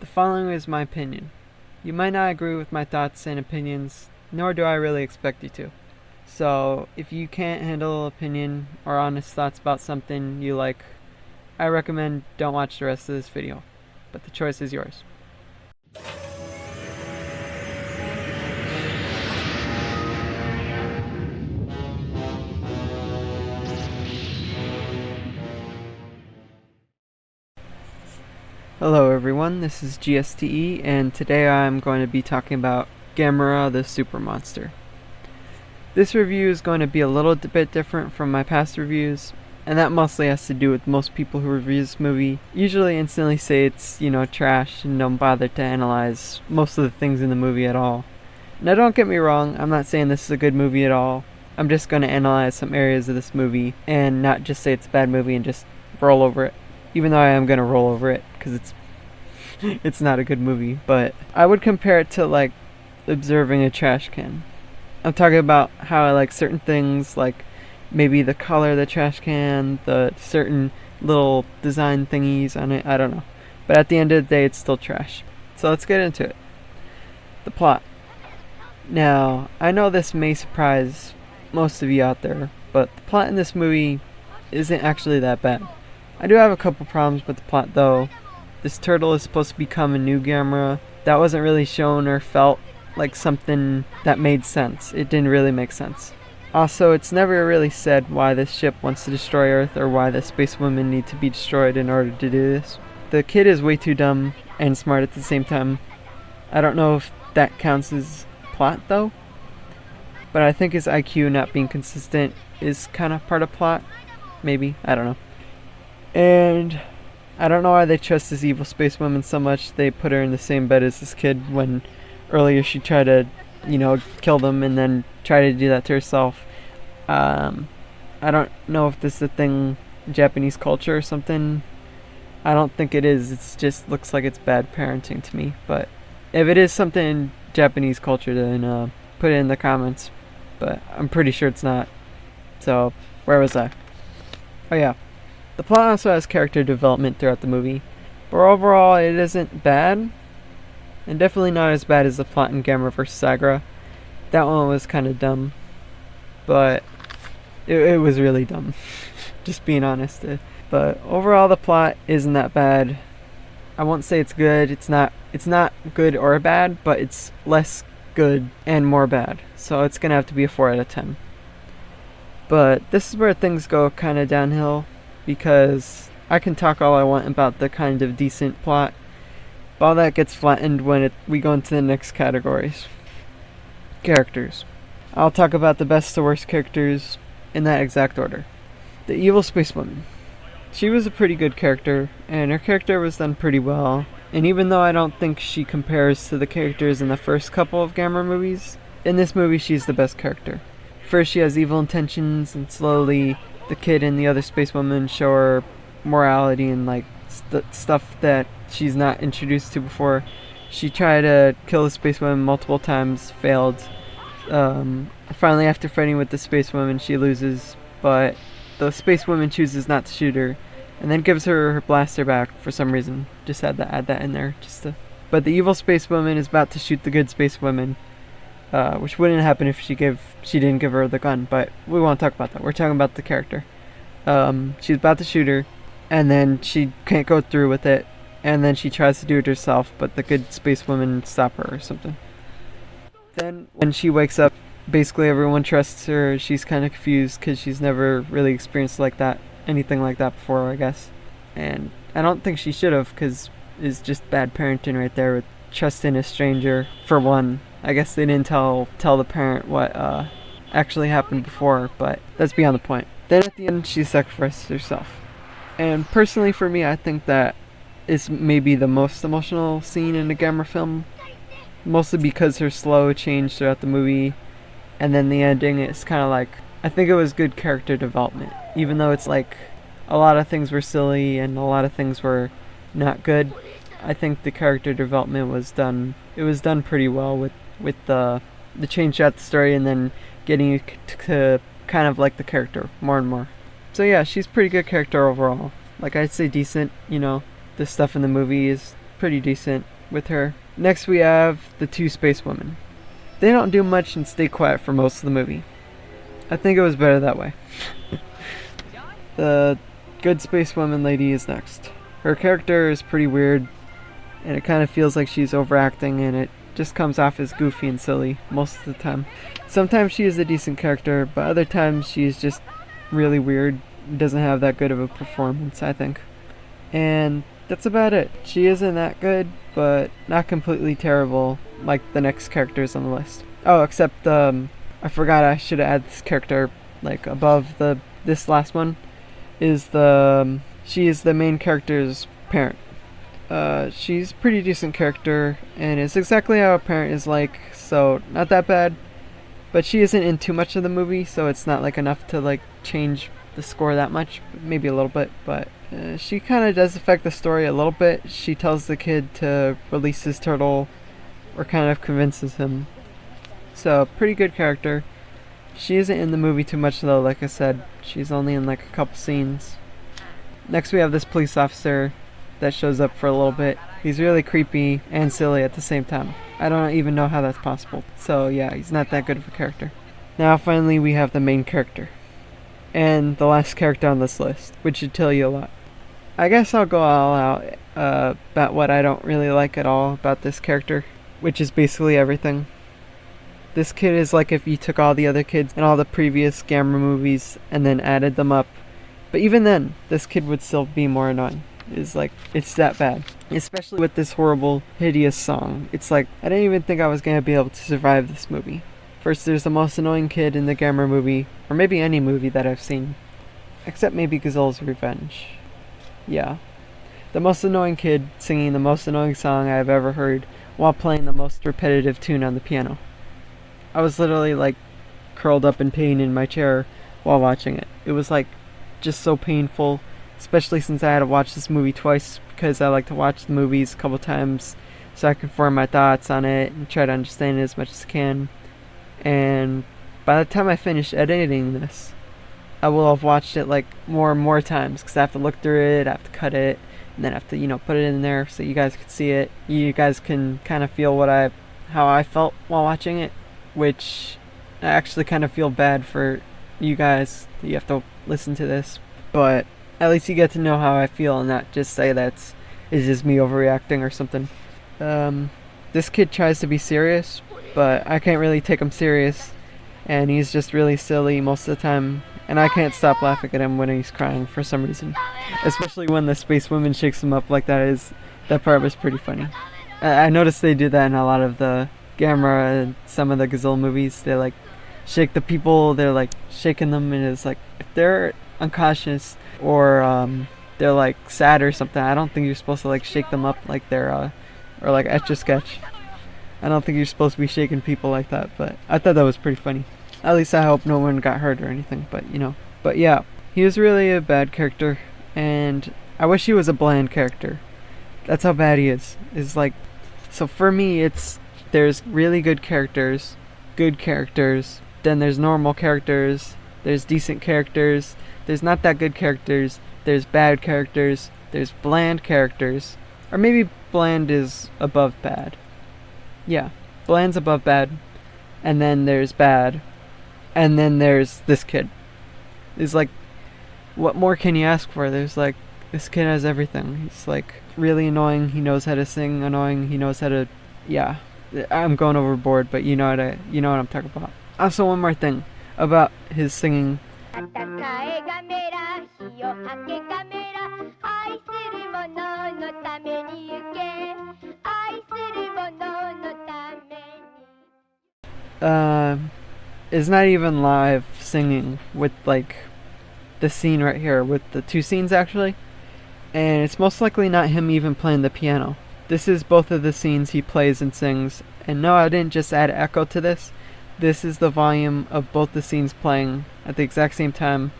The following is my opinion. You might not agree with my thoughts and opinions, nor do I really expect you to. So, if you can't handle opinion or honest thoughts about something you like, I recommend don't watch the rest of this video. But the choice is yours. Hello everyone, this is GSTE, and today I'm going to be talking about Gamera the Super Monster. This review is going to be a little bit different from my past reviews, and that mostly has to do with most people who review this movie usually instantly say it's, trash and don't bother to analyze most of the things in the movie at all. Now don't get me wrong, I'm not saying this is a good movie at all. I'm just going to analyze some areas of this movie and not just say it's a bad movie and just roll over it. Even though I am going to roll over it, because it's not a good movie, but I would compare it to, like, observing a trash can. I'm talking about how I like certain things, like maybe the color of the trash can, the certain little design thingies on it, I don't know. But at the end of the day, it's still trash. So let's get into it. The plot. Now, I know this may surprise most of you out there, but the plot in this movie isn't actually that bad. I do have a couple problems with the plot though. This turtle is supposed to become a new Gamera. That wasn't really shown or felt like something that made sense. It didn't really make sense. Also, it's never really said why this ship wants to destroy Earth or why the space women need to be destroyed in order to do this. The kid is way too dumb and smart at the same time. I don't know if that counts as plot though, but I think his IQ not being consistent is kind of part of plot. Maybe, I don't know. And I don't know why they trust this evil space woman so much. They put her in the same bed as this kid when earlier she tried to, kill them and then try to do that to herself. I don't know if this is a thing in Japanese culture or something. I don't think it is. It just looks like it's bad parenting to me. But if it is something in Japanese culture, then put it in the comments. But I'm pretty sure it's not. So, where was I? Oh yeah. The plot also has character development throughout the movie, but overall it isn't bad, and definitely not as bad as the plot in Gamera vs. Sagra. That one was kind of dumb, but it was really dumb, just being honest. But overall the plot isn't that bad. I won't say it's good, it's not good or bad, but it's less good and more bad, so it's gonna have to be a 4 out of 10. But this is where things go kind of downhill, because I can talk all I want about the kind of decent plot, but all that gets flattened when we go into the next categories. Characters. I'll talk about the best to worst characters in that exact order. The evil space woman. She was a pretty good character, and her character was done pretty well, and even though I don't think she compares to the characters in the first couple of Gamera movies, in this movie she's the best character. First she has evil intentions, and slowly the kid and the other space woman show her morality and like stuff that she's not introduced to before. She tried to kill the space woman multiple times, failed. Finally, after fighting with the space woman, she loses, but the space woman chooses not to shoot her, and then gives her blaster back for some reason. Just had to add that in there, But the evil space woman is about to shoot the good space woman. Which wouldn't happen if she didn't give her the gun, but we won't talk about that. We're talking about the character. She's about to shoot her, and then she can't go through with it, and then she tries to do it herself, but the good space woman stop her or something. Then when she wakes up, basically everyone trusts her. She's kind of confused because she's never really experienced anything like that before, I guess. And I don't think she should have, because it's just bad parenting right there with trusting a stranger for one. I guess they didn't tell the parent what actually happened before, but that's beyond the point. Then at the end, she sacrifices herself. And personally for me, I think that is maybe the most emotional scene in a Gamera film. Mostly because her slow change throughout the movie, and then the ending is kind of like, I think it was good character development. Even though it's like, a lot of things were silly and a lot of things were not good, I think the character development was done pretty well with the change throughout the story, and then getting you to kind of like the character more and more. So yeah, she's a pretty good character overall. Like, I'd say decent, the stuff in the movie is pretty decent. with her. Next we have the two space women. They don't do much and stay quiet for most of the movie. I think it was better that way. The good space woman lady is next. Her character is pretty weird, and it kind of feels like she's overacting, and it just comes off as goofy and silly most of the time. Sometimes she is a decent character, but other times she's just really weird. Doesn't have that good of a performance, I think. And that's about it. She isn't that good, but not completely terrible like the next characters on the list. Oh, except I forgot I should add this character like above this last one is she is the main character's parent. She's a pretty decent character, and it's exactly how a parent is like, so not that bad. But she isn't in too much of the movie, so it's not like enough to like change the score that much, maybe a little bit, but she kind of does affect the story a little bit. She tells the kid to release his turtle, or kind of convinces him. So, pretty good character. She isn't in the movie too much though, like I said. She's only in like a couple scenes. Next we have this police officer that shows up for a little bit. He's really creepy and silly at the same time. I don't even know how that's possible. So yeah, he's not that good of a character. Now finally we have the main character. And the last character on this list, which should tell you a lot. I guess I'll go all out about what I don't really like at all about this character, which is basically everything. This kid is like if you took all the other kids in all the previous Gamera movies and then added them up. But even then, this kid would still be more annoying. It's that bad. Especially with this horrible, hideous song. It's like, I didn't even think I was going to be able to survive this movie. First, there's the most annoying kid in the Gamera movie, or maybe any movie that I've seen. Except maybe Gazelle's Revenge. Yeah. The most annoying kid singing the most annoying song I've ever heard while playing the most repetitive tune on the piano. I was literally like curled up in pain in my chair while watching it. It was like just so painful, especially since I had to watch this movie twice because I like to watch the movies a couple times so I can form my thoughts on it and try to understand it as much as I can. And by the time I finish editing this, I will have watched it like more and more times because I have to look through it, I have to cut it, and then I have to, put it in there so you guys can see it. You guys can kind of feel how I felt while watching it, which I actually kind of feel bad for you guys that you have to listen to this, but at least you get to know how I feel and not just say it's just me overreacting or something. This kid tries to be serious, but I can't really take him serious, and he's just really silly most of the time, and I can't stop laughing at him when he's crying for some reason. Especially when the space woman shakes him up like that part was pretty funny. I noticed they do that in a lot of the Gamera and some of the Gazelle movies. They like shake the people, they're like shaking them, and it's like if they're unconscious or they're like sad or something, I don't think you're supposed to like shake them up like they're or like Etch-a-Sketch. I don't think you're supposed to be shaking people like that, but I thought that was pretty funny. At least I hope no one got hurt or anything, but But yeah, he was really a bad character, and I wish he was a bland character. That's how bad he is. So for me, there's really good characters, then there's normal characters, there's decent characters, there's not that good characters, there's bad characters, there's bland characters, or maybe bland is above bad. Yeah, bland's above bad, and then there's bad, and then there's this kid. It's like, what more can you ask for? There's like, this kid has everything. He's like really annoying, he knows how to sing annoying, he knows how to, yeah. I'm going overboard, but you know what I'm talking about. Also, one more thing about his singing. It's not even live singing with like the scene right here, with the two scenes actually, and it's most likely not him even playing the piano. This is both of the scenes he plays and sings, and no, I didn't just add echo to this. This is the volume of both the scenes playing at the exact same time.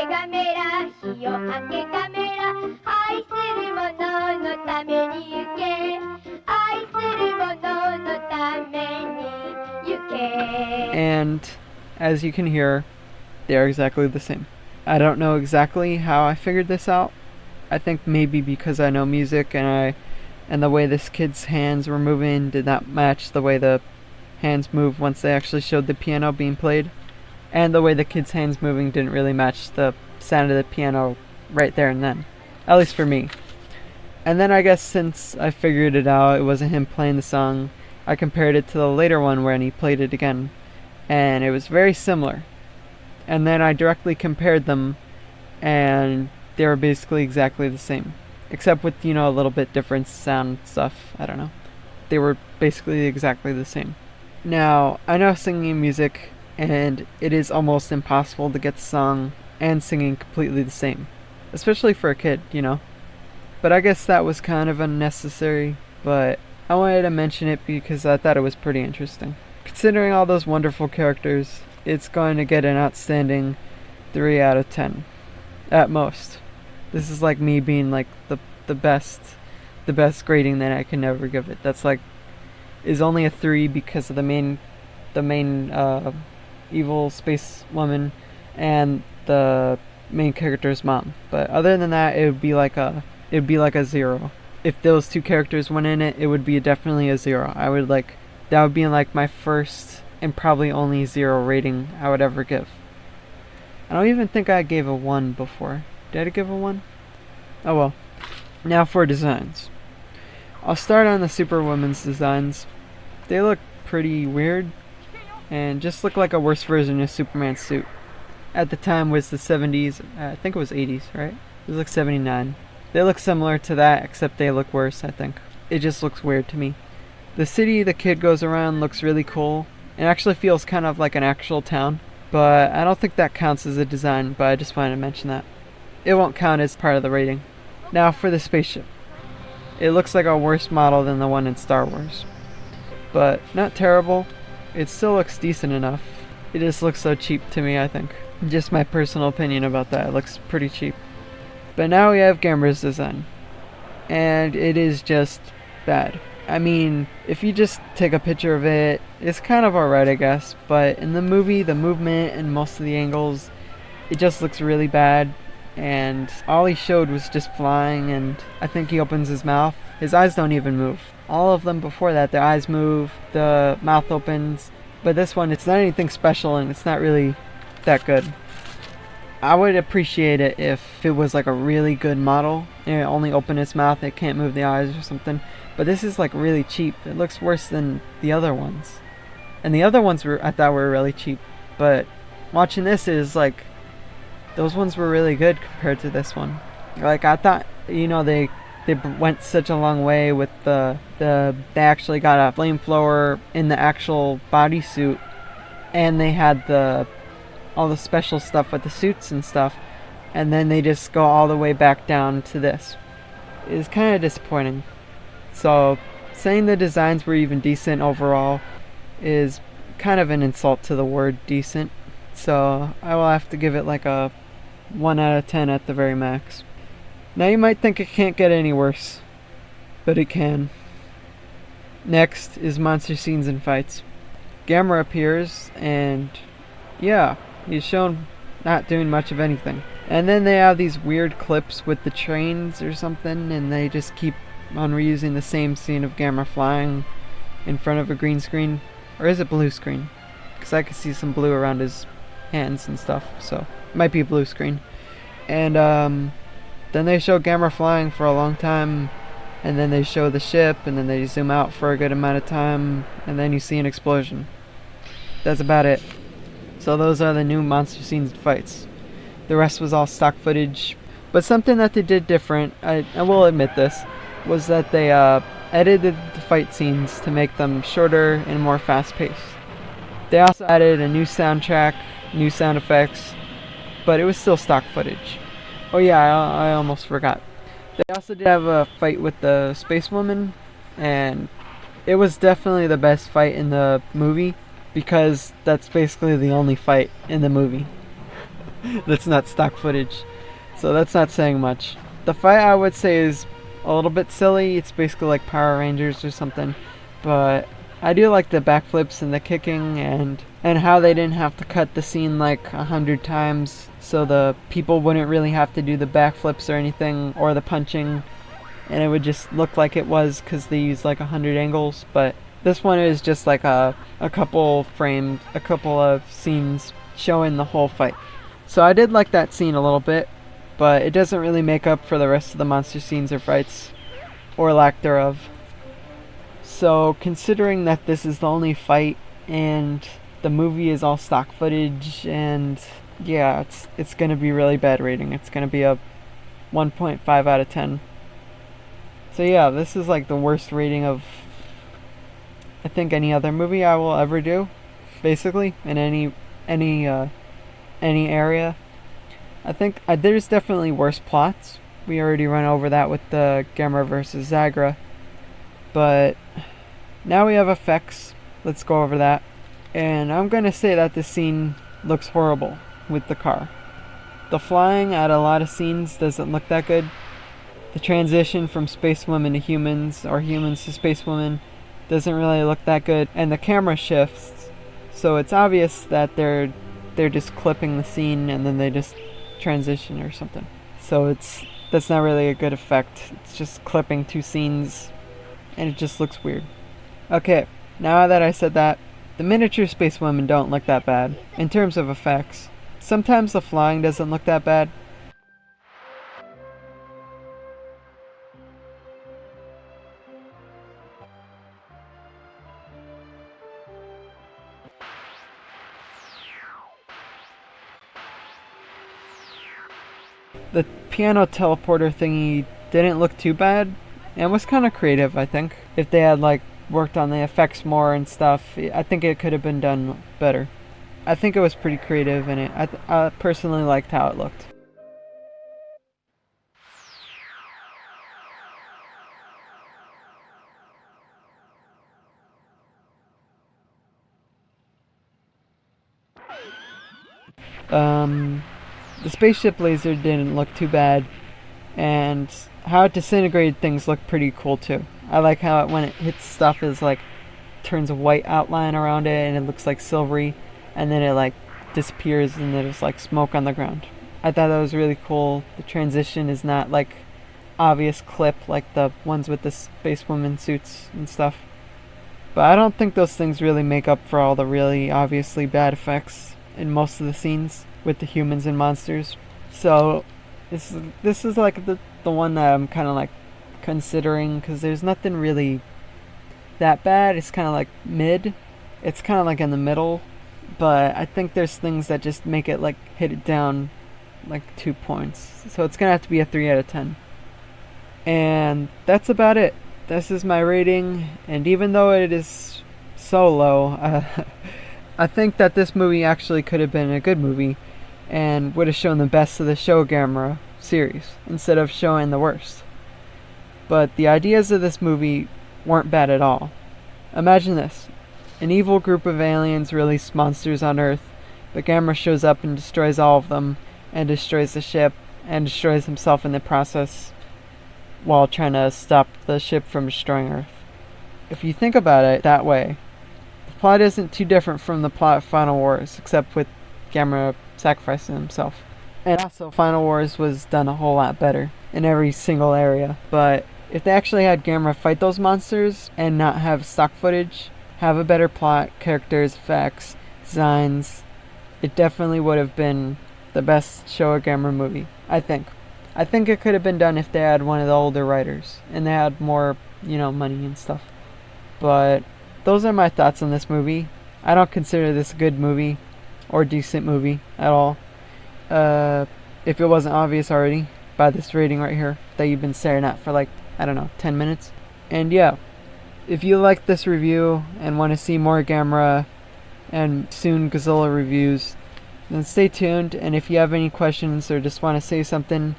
がメラ日を明けがメラ愛する者のために行け愛する者のために行け And as you can hear, they are exactly the same. I don't know exactly how I figured this out. I think maybe because I know music and the way this kid's hands were moving did not match the way the hands moved once they actually showed the piano being played. And the way the kid's hands moving didn't really match the sound of the piano right there and then. At least for me. And then I guess since I figured it out, it wasn't him playing the song, I compared it to the later one when he played it again. And it was very similar. And then I directly compared them, and they were basically exactly the same. Except with, a little bit different sound stuff. I don't know. They were basically exactly the same. Now, I know singing music, and it is almost impossible to get the song and singing completely the same. Especially for a kid, But I guess that was kind of unnecessary, but I wanted to mention it because I thought it was pretty interesting. Considering all those wonderful characters, it's going to get an outstanding 3 out of 10. At most. This is like me being like the best grading that I can ever give it. That's like is only a 3 because of the main evil space woman and the main character's mom. But other than that, it would be like a 0. If those 2 characters went in it, it would be definitely a 0. That would be like my first and probably only 0 rating I would ever give. I don't even think I gave a 1 before. Did I give a 1? Oh well. Now for designs. I'll start on the Superwoman's designs. They look pretty weird and just look like a worse version of Superman's suit. At the time was the 70s, I think it was 80s, right? It was like 79. They look similar to that, except they look worse, I think. It just looks weird to me. The city the kid goes around looks really cool. It actually feels kind of like an actual town. But I don't think that counts as a design, but I just wanted to mention that. It won't count as part of the rating. Now for the spaceship. It looks like a worse model than the one in Star Wars. But not terrible. It still looks decent enough. It just looks so cheap to me, I think. Just my personal opinion about that. It looks pretty cheap. But now we have Gamera's design. And it is just bad. I mean, if you just take a picture of it, it's kind of alright, I guess. But in the movie, the movement and most of the angles, it just looks really bad. And all he showed was just flying, and I think he opens his mouth. His eyes don't even move. All of them before that, their eyes move, the mouth opens. But this one, it's not anything special, and it's not really that good. I would appreciate it if it was like a really good model, and it only opened its mouth, it can't move the eyes or something. But this is like really cheap. It looks worse than the other ones. And the other ones I thought were really cheap. But watching this is like, those ones were really good compared to this one. Like I thought, they went such a long way with they actually got a flamethrower in the actual bodysuit, and they had all the special stuff with the suits and stuff, and then they just go all the way back down to this. It's kind of disappointing. So saying the designs were even decent overall is kind of an insult to the word decent. So I will have to give it like a 1 out of 10 at the very max. Now you might think it can't get any worse, but it can. Next is monster scenes and fights. Gamera appears, and yeah, he's shown not doing much of anything. And then they have these weird clips with the trains or something, and they just keep on reusing the same scene of Gamera flying in front of a green screen. Or is it blue screen? Because I could see some blue around his hands and stuff, so it might be a blue screen. And then they show Gamera flying for a long time, and then they show the ship, and then they zoom out for a good amount of time, and then you see an explosion. That's about it. So those are the new monster scenes and fights. The rest was all stock footage. But something that they did different, I will admit this, was that they edited the fight scenes to make them shorter and more fast-paced. They also added a new soundtrack, new sound effects, but it was still stock footage. Oh yeah, I almost forgot. They also did have a fight with the space woman, and it was definitely the best fight in the movie, because that's basically the only fight in the movie. that's not stock footage. So that's not saying much. The fight, I would say, is a little bit silly. It's basically like Power Rangers or something. But I do like the backflips and the kicking, and how they didn't have to cut the scene like 100 times, so the people wouldn't really have to do the backflips or anything, or the punching, and it would just look like it was because they used like 100 angles. But this one is just like a couple frames, a couple of scenes showing the whole fight. So I did like that scene a little bit, but it doesn't really make up for the rest of the monster scenes or fights, or lack thereof. So considering that this is the only fight and the movie is all stock footage, and yeah, it's gonna be really bad rating. It's gonna be a 1.5 out of 10. So yeah, this is like the worst rating of, I think, any other movie I will ever do, basically, in any area. I think there's definitely worse plots. We already run over that with the Gamera versus Zagra. But now we have effects. Let's go over that. And I'm gonna say that this scene looks horrible with the car. The flying at a lot of scenes doesn't look that good. The transition from space women to humans, or humans to space women, doesn't really look that good. And the camera shifts, so it's obvious that they're just clipping the scene and then they just transition or something. So that's not really a good effect. It's just clipping two scenes and it just looks weird. Okay, now that I said that, the miniature space women don't look that bad in terms of effects. Sometimes the flying doesn't look that bad. The piano teleporter thingy didn't look too bad and was kind of creative, I think. If they had like worked on the effects more and stuff, I think it could have been done better. I think it was pretty creative, and I personally liked how it looked. The spaceship laser didn't look too bad, and how it disintegrated things looked pretty cool too. I like how when it hits stuff is like turns a white outline around it and it looks like silvery, and then it like disappears and there's like smoke on the ground. I thought that was really cool. The transition is not like obvious clip like the ones with the spacewoman suits and stuff. But I don't think those things really make up for all the really obviously bad effects in most of the scenes with the humans and monsters. So this is like the one that I'm kind of like considering, because there's nothing really that bad. It's kind of like mid. It's kind of like in the middle, but I think there's things that just make it like hit it down like 2 points. So it's gonna have to be a 3 out of 10. And that's about it. This is my rating, and even though it is so low, I think that this movie actually could have been a good movie and would have shown the best of the Showa Gamera series instead of showing the worst. But the ideas of this movie weren't bad at all. Imagine this. An evil group of aliens release monsters on Earth, but Gamera shows up and destroys all of them, and destroys the ship, and destroys himself in the process, while trying to stop the ship from destroying Earth. If you think about it that way, the plot isn't too different from the plot of Final Wars, except with Gamera sacrificing himself. And also, Final Wars was done a whole lot better in every single area. But if they actually had Gamera fight those monsters and not have stock footage, have a better plot, characters, effects, designs, it definitely would have been the best Showa Gamera movie, I think. I think it could have been done if they had one of the older writers and they had more, money and stuff. But those are my thoughts on this movie. I don't consider this a good movie or decent movie at all. If it wasn't obvious already by this rating right here that you've been staring at for 10 minutes. And yeah, if you like this review and want to see more Gamera and soon Godzilla reviews, then stay tuned. And if you have any questions or just want to say something,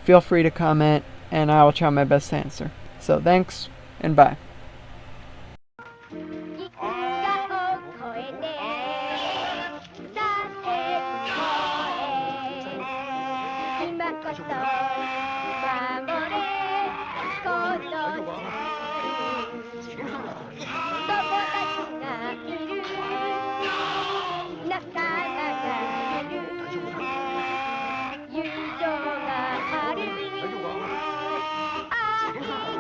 feel free to comment and I will try my best to answer. So thanks and bye. 今こそ守れこの友達がいる仲間がいる友情がある愛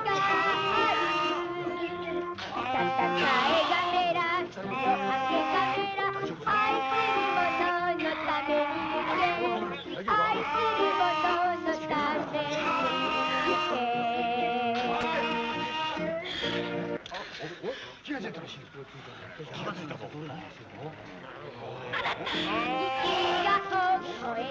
がある戦えガメラ夜明けガメラ愛する者のために行け愛する者のために行け気がついたらしい。気がついたぞ。息が大声で